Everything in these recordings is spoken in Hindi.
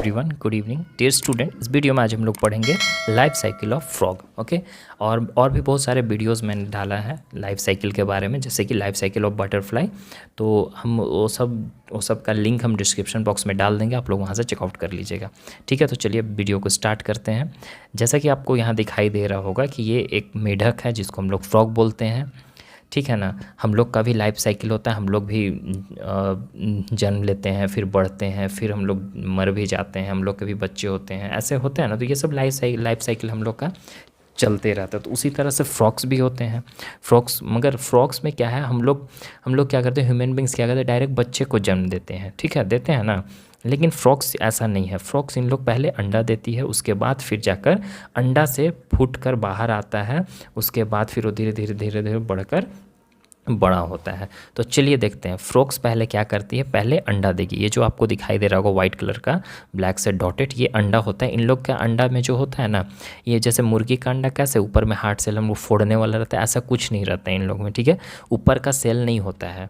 Everyone, good evening dear student. इस वीडियो में आज हम लोग पढ़ेंगे life cycle of frog. Okay, और भी बहुत सारे वीडियोस मैंने डाला है लाइफ साइकिल के बारे में, जैसे कि लाइफ साइकिल ऑफ बटरफ्लाई। तो हम वो सब का लिंक हम डिस्क्रिप्शन बॉक्स में डाल देंगे, आप लोग वहाँ से चेकआउट कर लीजिएगा। ठीक है, तो चलिए वीडियो को स्टार्ट करते हैं। जैसा कि आपको यहाँ दिखाई दे रहा होगा कि ये एक मेढक है जिसको हम लोग फ्रॉग बोलते हैं। ठीक है ना, हम लोग का भी लाइफ साइकिल होता है, हम लोग भी जन्म लेते हैं, फिर बढ़ते हैं, फिर हम लोग मर भी जाते हैं, हम लोग के भी बच्चे होते हैं, ऐसे होते हैं ना। तो ये सब लाइफ साइकिल हम लोग का चलते रहता है। तो उसी तरह से फ्रॉक्स भी होते हैं। मगर फ्रॉक्स में क्या है, हम लोग क्या करते हैं, ह्यूमन बींग्स क्या करते हैं, डायरेक्ट बच्चे को जन्म देते हैं। ठीक है, देते हैं ना। लेकिन फ्रॉक्स ऐसा नहीं है। फ्रॉक्स इन लोग पहले अंडा देती है, उसके बाद फिर जाकर अंडा से फूट कर बाहर आता है, उसके बाद फिर वो धीरे धीरे बढ़कर बड़ा होता है। तो चलिए देखते हैं फ्रॉक्स पहले क्या करती है। पहले अंडा देगी। ये जो आपको दिखाई दे रहा होगा वाइट कलर का ब्लैक से डॉटेड, ये अंडा होता है। इन लोग का अंडा में जो होता है ना, ये जैसे मुर्गी का अंडा कैसे ऊपर में हार्ड सेल हम लोग फोड़ने वाला रहता है, ऐसा कुछ नहीं रहता है इन लोग में। ठीक है, ऊपर का सेल नहीं होता है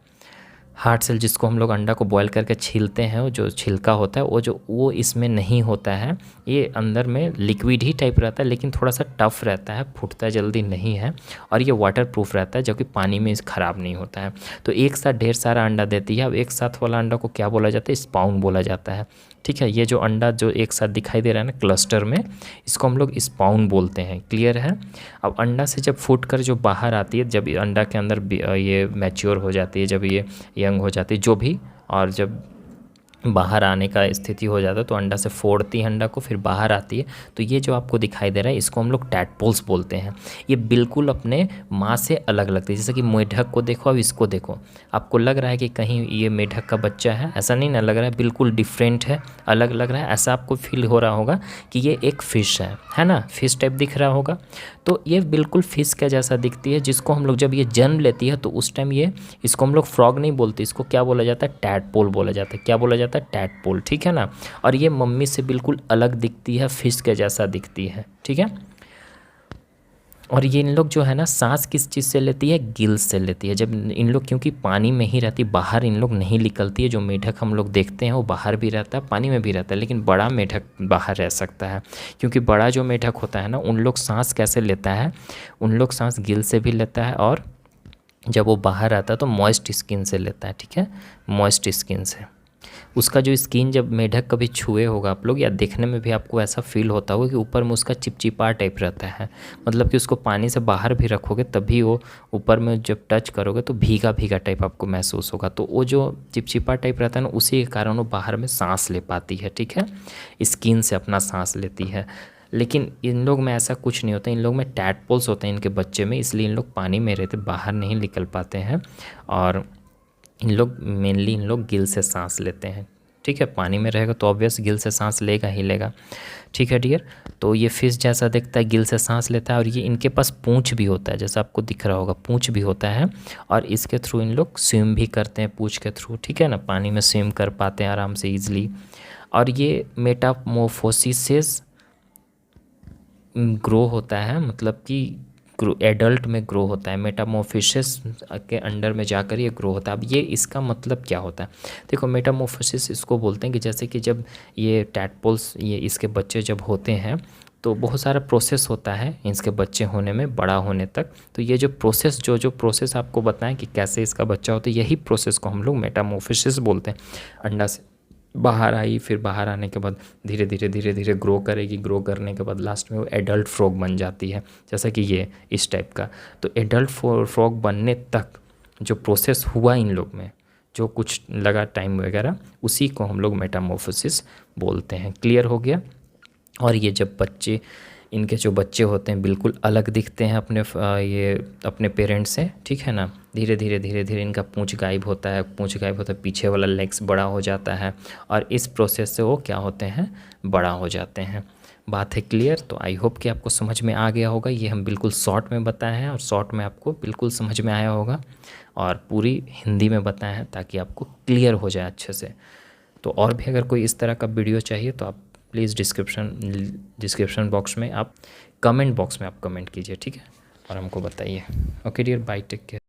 हार्ड सेल, जिसको हम लोग अंडा को बॉयल करके छीलते हैं, वो जो छिलका होता है वो इसमें नहीं होता है। ये अंदर में लिक्विड ही टाइप रहता है, लेकिन थोड़ा सा टफ़ रहता है, फूटता जल्दी नहीं है, और ये वाटर प्रूफ रहता है, जो कि पानी में ख़राब नहीं होता है। तो एक साथ ढेर सारा अंडा देती है। अब एक साथ वाला अंडा को क्या बोला जाता है, स्पाउन बोला जाता है। ठीक है, ये जो अंडा जो एक साथ दिखाई दे रहा है ना क्लस्टर में, इसको हम लोग स्पाउन बोलते हैं। क्लियर है। अब अंडा से जब फूट कर जो बाहर आती है, जब अंडा के अंदर ये मैच्योर हो जाती है, जब ये यंग हो जाती है जो भी, और जब बाहर आने का स्थिति हो जाता है तो अंडा से फोड़ती है अंडा को, फिर बाहर आती है। तो ये जो आपको दिखाई दे रहा है, इसको हम लोग टैडपोल्स बोलते हैं। ये बिल्कुल अपने माँ से अलग लगती है। जैसे कि मेढक को देखो, अब इसको देखो, आपको लग रहा है कि कहीं ये मेढक का बच्चा है, ऐसा नहीं ना लग रहा है, बिल्कुल डिफरेंट है, अलग लग रहा है। ऐसा आपको फील हो रहा होगा कि ये एक फ़िश है ना, फिश टाइप दिख रहा होगा। तो ये बिल्कुल फ़िश के जैसा दिखती है, जिसको हम लोग जब ये जन्म लेती है तो उस टाइम इसको हम लोग फ्रॉग नहीं बोलते, इसको क्या बोला जाता है, टैडपोल बोला जाता है। क्या बोला जाता है, टैडपोल। ठीक है ना। और ये मम्मी से बिल्कुल अलग दिखती है, फिश के जैसा दिखती है। ठीक है। और ये इन लोग जो है ना, सांस किस चीज़ से लेती है, गिल्स से लेती है। जब इन लोग, क्योंकि पानी में ही रहती, बाहर इन लोग नहीं निकलती है। जो मेढक हम लोग देखते हैं वो बाहर भी रहता है, पानी में भी रहता है, लेकिन बड़ा मेढक बाहर रह सकता है। क्योंकि बड़ा जो मेढक होता है ना, उन लोग सांस कैसे लेता है, उन लोग सांस गिल से भी लेता है, और जब वो बाहर आता है तो मॉइस्ट स्किन से लेता है। ठीक है, मॉइस्ट स्किन से। उसका जो स्किन जब मेढक कभी छुए होगा आप लोग, या देखने में भी आपको ऐसा फील होता होगा कि ऊपर में उसका चिपचिपा टाइप रहता है। मतलब कि उसको पानी से बाहर भी रखोगे तभी वो ऊपर में जब टच करोगे तो भीगा भीगा टाइप आपको महसूस होगा। तो वो जो चिपचिपा टाइप रहता है ना, उसी के कारण वो बाहर में सांस ले पाती है। ठीक है, स्किन से अपना सांस लेती है। लेकिन इन लोग में ऐसा कुछ नहीं होता। इन लोग में टैडपोल्स होते हैं इनके बच्चे में, इसलिए इन लोग पानी में रहते, बाहर नहीं निकल पाते हैं। और इन लोग मेनली गिल से सांस लेते हैं। ठीक है, पानी में रहेगा तो ऑब्वियस गिल से सांस लेगा ही लेगा। ठीक है डियर। तो ये फिश जैसा दिखता है, गिल से सांस लेता है, और ये इनके पास पूंछ भी होता है, जैसा आपको दिख रहा होगा, पूंछ भी होता है, और इसके थ्रू इन लोग स्विम भी करते हैं, पूंछ के थ्रू। ठीक है ना, पानी में स्विम कर पाते हैं आराम से ईजिली। और ये मेटामॉर्फोसिस ग्रो होता है, मतलब कि एडल्ट में ग्रो होता है, मेटामॉर्फोसिस के अंडर में जाकर ये ग्रो होता है। अब ये इसका मतलब क्या होता है, देखो मेटामॉर्फोसिस इसको बोलते हैं कि जैसे कि जब ये टैडपोल्स, ये इसके बच्चे जब होते हैं तो बहुत सारा प्रोसेस होता है इसके बच्चे होने में, बड़ा होने तक। तो ये जो प्रोसेस जो प्रोसेस आपको बताएं कि कैसे इसका बच्चा होता है, यही प्रोसेस को हम लोग मेटामॉर्फोसिस बोलते हैं। अंडा से बाहर आई, फिर बाहर आने के बाद धीरे धीरे ग्रो करेगी, ग्रो करने के बाद लास्ट में वो एडल्ट फ्रॉग बन जाती है, जैसा कि ये इस टाइप का। तो एडल्ट फ्रॉग बनने तक जो प्रोसेस हुआ इन लोग में, जो कुछ लगा टाइम वगैरह, उसी को हम लोग मेटामॉर्फोसिस बोलते हैं। क्लियर हो गया। और ये जब इनके जो बच्चे होते हैं बिल्कुल अलग दिखते हैं अपने पेरेंट्स से। ठीक है ना, धीरे धीरे इनका पूंछ गायब होता है, पीछे वाला लेग्स बड़ा हो जाता है, और इस प्रोसेस से वो क्या होते हैं, बड़ा हो जाते हैं। बात है क्लियर। तो आई होप कि आपको समझ में आ गया होगा। ये हम बिल्कुल शॉर्ट में बताए हैं, और शॉर्ट में आपको बिल्कुल समझ में आया होगा, और पूरी हिंदी में बताए हैं ताकि आपको क्लियर हो जाए अच्छे से। तो और भी अगर कोई इस तरह का वीडियो चाहिए तो आप प्लीज़ डिस्क्रिप्शन बॉक्स में, आप कमेंट बॉक्स में आप कमेंट कीजिए। ठीक है, और हमको बताइए। Okay dear, bye, take care.